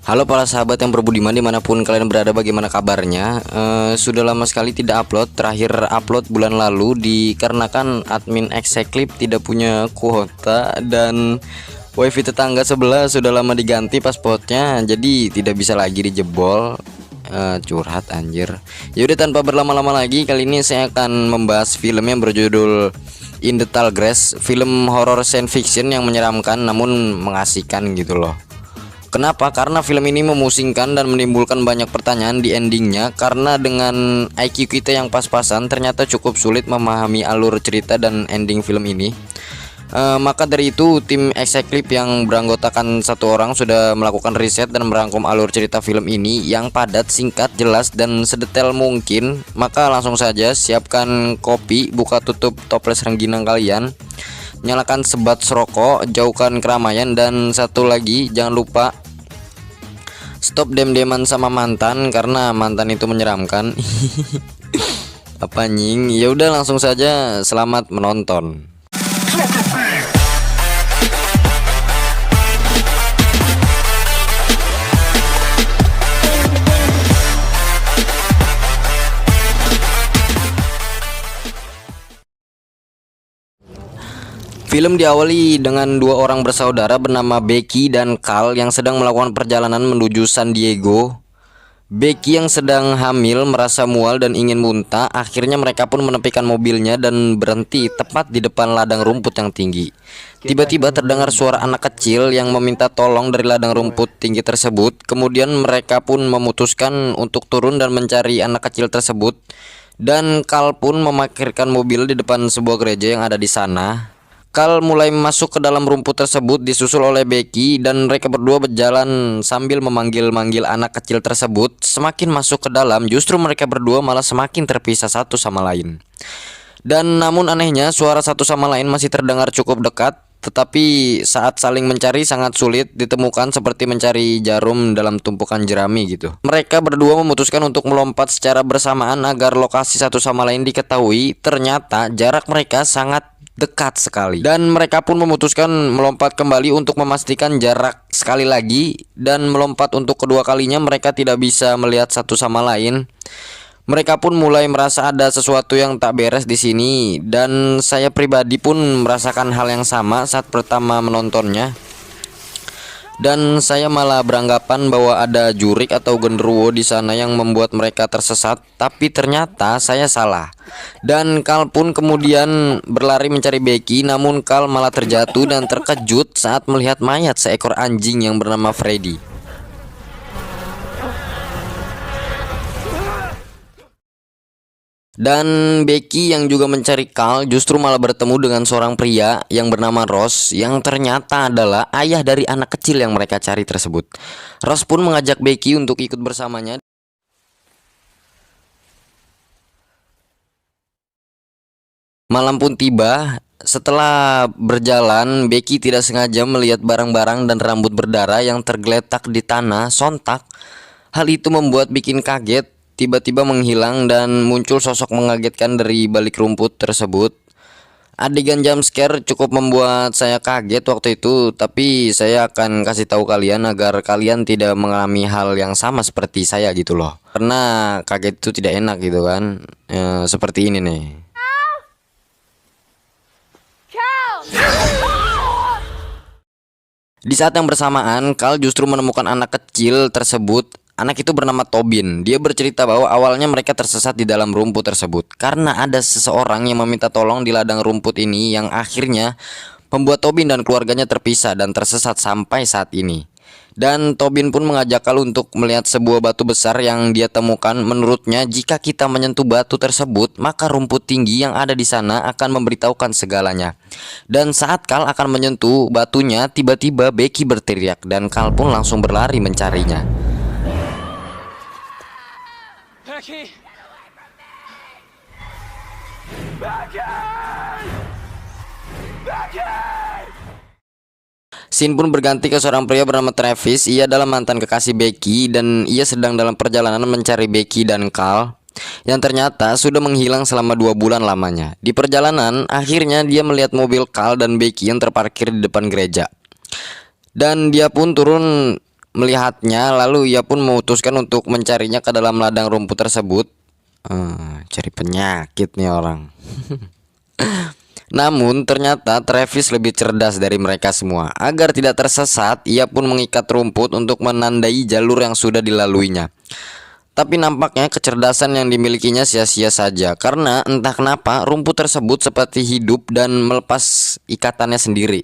Halo para sahabat yang berbudiman dimanapun kalian berada, bagaimana kabarnya? Sudah lama sekali tidak upload. Terakhir upload bulan lalu dikarenakan admin Execlip tidak punya kuota dan wifi tetangga sebelah sudah lama diganti passwordnya, jadi tidak bisa lagi dijebol. Curhat anjir. Yaudah, tanpa berlama-lama lagi, kali ini saya akan membahas film yang berjudul In the Tall Grass. Film horror science fiction yang menyeramkan namun mengasihkan gitu loh. Kenapa? Karena film ini memusingkan dan menimbulkan banyak pertanyaan di endingnya. Karena dengan IQ kita yang pas-pasan, ternyata cukup sulit memahami alur cerita dan ending film ini. Maka dari itu, tim Execlip yang beranggotakan satu orang sudah melakukan riset dan merangkum alur cerita film ini yang padat, singkat, jelas, dan sedetail mungkin. Maka langsung saja siapkan kopi, buka tutup toples rengginang kalian, nyalakan sebat rokok, jauhkan keramaian, dan satu lagi jangan lupa stop dem-deman sama mantan karena mantan itu menyeramkan. Apa nying? Ya udah, langsung saja, selamat menonton. Film diawali dengan dua orang bersaudara bernama Becky dan Carl yang sedang melakukan perjalanan menuju San Diego. Becky yang sedang hamil merasa mual dan ingin muntah. Akhirnya mereka pun menepikan mobilnya dan berhenti tepat di depan ladang rumput yang tinggi. Tiba-tiba terdengar suara anak kecil yang meminta tolong dari ladang rumput tinggi tersebut. Kemudian mereka pun memutuskan untuk turun dan mencari anak kecil tersebut. Dan Carl pun memarkirkan mobil di depan sebuah gereja yang ada di sana. Carl mulai masuk ke dalam rumput tersebut disusul oleh Becky dan mereka berdua berjalan sambil memanggil-manggil anak kecil tersebut. Semakin masuk ke dalam, justru mereka berdua malah semakin terpisah satu sama lain. Dan namun anehnya suara satu sama lain masih terdengar cukup dekat, tetapi saat saling mencari sangat sulit ditemukan, seperti mencari jarum dalam tumpukan jerami gitu. Mereka berdua memutuskan untuk melompat secara bersamaan agar lokasi satu sama lain diketahui. Ternyata jarak mereka sangat dekat sekali dan mereka pun memutuskan melompat kembali untuk memastikan jarak sekali lagi, dan melompat untuk kedua kalinya mereka tidak bisa melihat satu sama lain. Mereka pun mulai merasa ada sesuatu yang tak beres di sini, dan saya pribadi pun merasakan hal yang sama saat pertama menontonnya. Dan saya malah beranggapan bahwa ada jurik atau genderuwo di sana yang membuat mereka tersesat, tapi ternyata saya salah. Dan Carl pun kemudian berlari mencari Becky, namun Carl malah terjatuh dan terkejut saat melihat mayat seekor anjing yang bernama Freddy. Dan Becky yang juga mencari Carl justru malah bertemu dengan seorang pria yang bernama Ross, yang ternyata adalah ayah dari anak kecil yang mereka cari tersebut. Ross pun mengajak Becky untuk ikut bersamanya. Malam pun tiba. Setelah berjalan, Becky tidak sengaja melihat barang-barang dan rambut berdarah yang tergeletak di tanah. Sontak hal itu membuat bikin kaget, tiba-tiba menghilang dan muncul sosok mengagetkan dari balik rumput tersebut. Adegan jump scare cukup membuat saya kaget waktu itu, tapi saya akan kasih tahu kalian agar kalian tidak mengalami hal yang sama seperti saya gitu loh. Karena kaget itu tidak enak gitu kan. Seperti ini nih. Di saat yang bersamaan, Carl justru menemukan anak kecil tersebut. Anak itu bernama Tobin. Dia bercerita bahwa awalnya mereka tersesat di dalam rumput tersebut karena ada seseorang yang meminta tolong di ladang rumput ini, yang akhirnya membuat Tobin dan keluarganya terpisah dan tersesat sampai saat ini. Dan Tobin pun mengajak Carl untuk melihat sebuah batu besar yang dia temukan. Menurutnya, jika kita menyentuh batu tersebut, maka rumput tinggi yang ada di sana akan memberitahukan segalanya. Dan saat Carl akan menyentuh batunya, tiba-tiba Becky berteriak dan Carl pun langsung berlari mencarinya. Becky! Becky! Becky! Scene pun berganti ke seorang pria bernama Travis. Ia adalah mantan kekasih Becky dan ia sedang dalam perjalanan mencari Becky dan Carl yang ternyata sudah menghilang selama 2 bulan lamanya. Di perjalanan, akhirnya dia melihat mobil Carl dan Becky yang terparkir di depan gereja. Dan dia pun turun melihatnya, lalu ia pun memutuskan untuk mencarinya ke dalam ladang rumput tersebut. Cari penyakit nih orang. Namun ternyata Travis lebih cerdas dari mereka semua. Agar tidak tersesat, ia pun mengikat rumput untuk menandai jalur yang sudah dilaluinya. Tapi nampaknya kecerdasan yang dimilikinya sia-sia saja, karena entah kenapa rumput tersebut seperti hidup dan melepas ikatannya sendiri.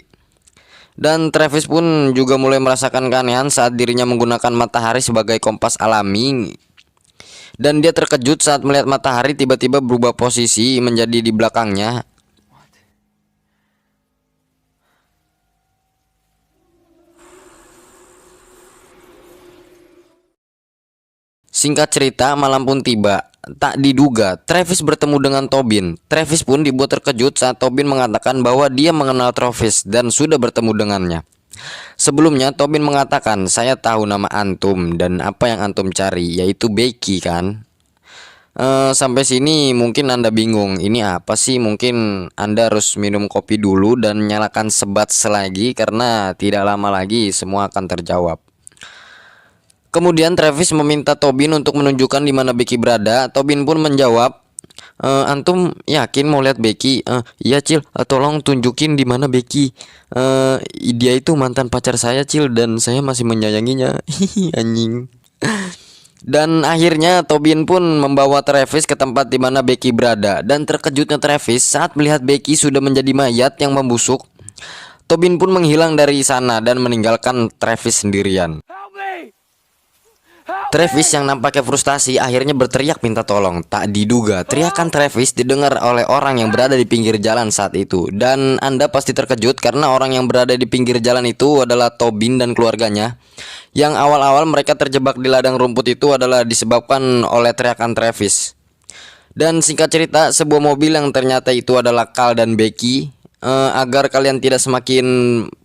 Dan Travis pun juga mulai merasakan keanehan saat dirinya menggunakan matahari sebagai kompas alami. Dan dia terkejut saat melihat matahari tiba-tiba berubah posisi menjadi di belakangnya. Singkat cerita, malam pun tiba. Tak diduga, Travis bertemu dengan Tobin. Travis pun dibuat terkejut saat Tobin mengatakan bahwa dia mengenal Travis dan sudah bertemu dengannya. Sebelumnya, Tobin mengatakan, "Saya tahu nama antum dan apa yang antum cari, yaitu Becky kan?" Sampai sini mungkin Anda bingung, ini apa sih? Mungkin Anda harus minum kopi dulu dan nyalakan sebat selagi karena tidak lama lagi semua akan terjawab. Kemudian Travis meminta Tobin untuk menunjukkan di mana Becky berada. Tobin pun menjawab, "Antum yakin mau lihat Becky?" "Iya Cil, tolong tunjukin di mana Becky. Dia itu mantan pacar saya Cil dan saya masih menyayanginya." Anjing. Dan akhirnya Tobin pun membawa Travis ke tempat di mana Becky berada. Dan terkejutnya Travis saat melihat Becky sudah menjadi mayat yang membusuk. Tobin pun menghilang dari sana dan meninggalkan Travis sendirian. Travis yang nampaknya frustasi akhirnya berteriak minta tolong. Tak diduga, teriakan Travis didengar oleh orang yang berada di pinggir jalan saat itu. Dan Anda pasti terkejut karena orang yang berada di pinggir jalan itu adalah Tobin dan keluarganya. Yang awal-awal mereka terjebak di ladang rumput itu adalah disebabkan oleh teriakan Travis. Dan singkat cerita, sebuah mobil yang ternyata itu adalah Carl dan Becky. Agar kalian tidak semakin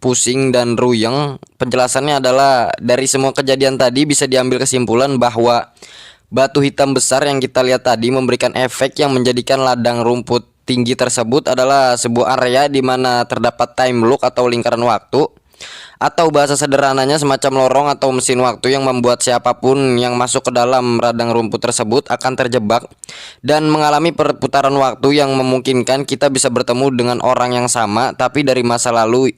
pusing dan ruyeng, penjelasannya adalah dari semua kejadian tadi bisa diambil kesimpulan bahwa batu hitam besar yang kita lihat tadi memberikan efek yang menjadikan ladang rumput tinggi tersebut adalah sebuah area di mana terdapat time loop atau lingkaran waktu, atau bahasa sederhananya semacam lorong atau mesin waktu yang membuat siapapun yang masuk ke dalam ladang rumput tersebut akan terjebak dan mengalami perputaran waktu yang memungkinkan kita bisa bertemu dengan orang yang sama tapi dari masa lalu.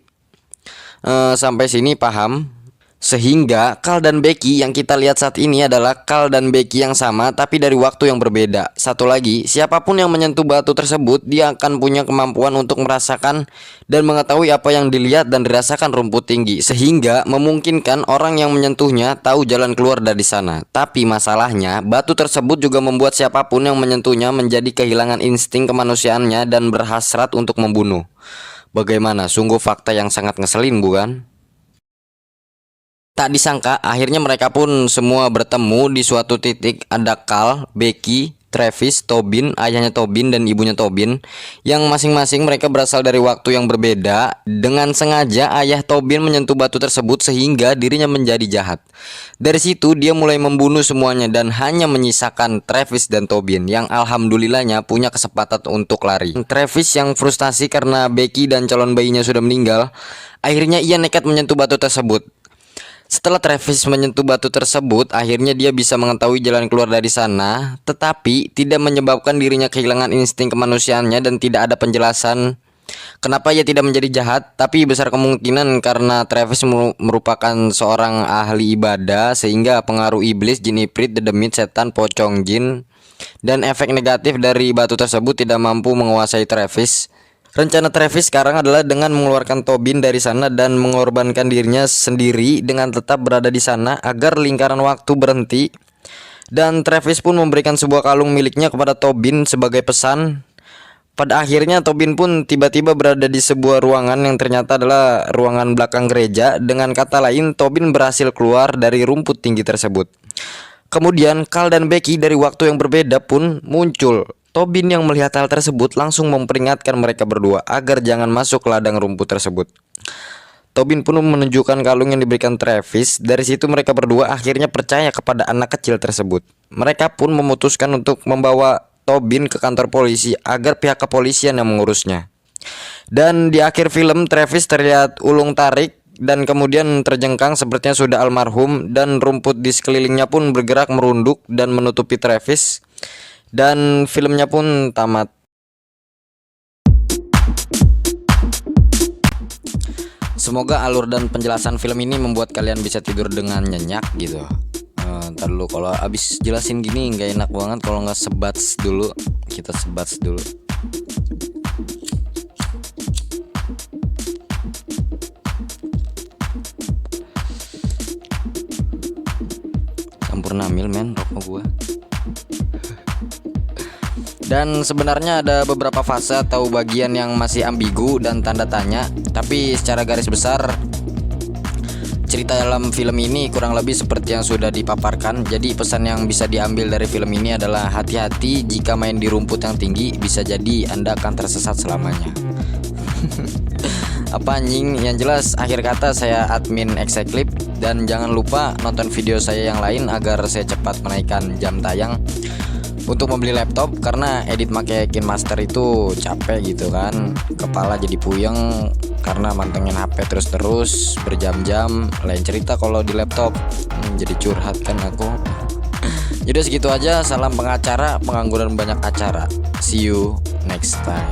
Sampai sini paham? Sehingga Carl dan Becky yang kita lihat saat ini adalah Carl dan Becky yang sama tapi dari waktu yang berbeda. Satu lagi, siapapun yang menyentuh batu tersebut dia akan punya kemampuan untuk merasakan dan mengetahui apa yang dilihat dan dirasakan rumput tinggi, sehingga memungkinkan orang yang menyentuhnya tahu jalan keluar dari sana. Tapi masalahnya, batu tersebut juga membuat siapapun yang menyentuhnya menjadi kehilangan insting kemanusiaannya dan berhasrat untuk membunuh. Bagaimana? Sungguh fakta yang sangat ngeselin, bukan? Tak disangka akhirnya mereka pun semua bertemu di suatu titik. Ada Carl, Becky, Travis, Tobin, ayahnya Tobin dan ibunya Tobin, yang masing-masing mereka berasal dari waktu yang berbeda. Dengan sengaja ayah Tobin menyentuh batu tersebut sehingga dirinya menjadi jahat. Dari situ dia mulai membunuh semuanya dan hanya menyisakan Travis dan Tobin yang alhamdulillahnya punya kesempatan untuk lari. Travis yang frustasi karena Becky dan calon bayinya sudah meninggal, akhirnya ia nekat menyentuh batu tersebut. Setelah Travis menyentuh batu tersebut, akhirnya dia bisa mengetahui jalan keluar dari sana, tetapi tidak menyebabkan dirinya kehilangan insting kemanusiaannya dan tidak ada penjelasan kenapa ia tidak menjadi jahat. Tapi besar kemungkinan karena Travis merupakan seorang ahli ibadah sehingga pengaruh iblis, jin ifrit, dedemit, setan, pocong jin dan efek negatif dari batu tersebut tidak mampu menguasai Travis. Rencana Travis sekarang adalah dengan mengeluarkan Tobin dari sana dan mengorbankan dirinya sendiri dengan tetap berada di sana agar lingkaran waktu berhenti. Dan Travis pun memberikan sebuah kalung miliknya kepada Tobin sebagai pesan. Pada akhirnya Tobin pun tiba-tiba berada di sebuah ruangan yang ternyata adalah ruangan belakang gereja. Dengan kata lain, Tobin berhasil keluar dari rumput tinggi tersebut. Kemudian Carl dan Becky dari waktu yang berbeda pun muncul. Tobin yang melihat hal tersebut langsung memperingatkan mereka berdua agar jangan masuk ke ladang rumput tersebut. Tobin pun menunjukkan kalung yang diberikan Travis. Dari situ mereka berdua akhirnya percaya kepada anak kecil tersebut. Mereka pun memutuskan untuk membawa Tobin ke kantor polisi agar pihak kepolisian yang mengurusnya. Dan di akhir film Travis terlihat ulung tarik dan kemudian terjengkang sepertinya sudah almarhum, dan rumput di sekelilingnya pun bergerak merunduk dan menutupi Travis. Dan filmnya pun tamat. Semoga alur dan penjelasan film ini membuat kalian bisa tidur dengan nyenyak gitu. Ntar dulu, kalau abis jelasin gini nggak enak banget kalau nggak sebats dulu. Kita sebats dulu. Campur namil men rokok gua. Dan sebenarnya ada beberapa fase atau bagian yang masih ambigu dan tanda tanya, tapi secara garis besar cerita dalam film ini kurang lebih seperti yang sudah dipaparkan. Jadi pesan yang bisa diambil dari film ini adalah hati-hati jika main di rumput yang tinggi, bisa jadi Anda akan tersesat selamanya. Apa anjing, yang jelas akhir kata saya admin Execlip, dan jangan lupa nonton video saya yang lain agar saya cepat menaikkan jam tayang. Untuk membeli laptop, karena edit pakai KineMaster itu capek gitu kan, kepala jadi puyeng karena mantengin HP terus berjam-jam. Lain cerita kalau di laptop, jadi curhat kan aku. Jadi segitu aja, salam pengacara, pengangguran banyak acara. See you next time.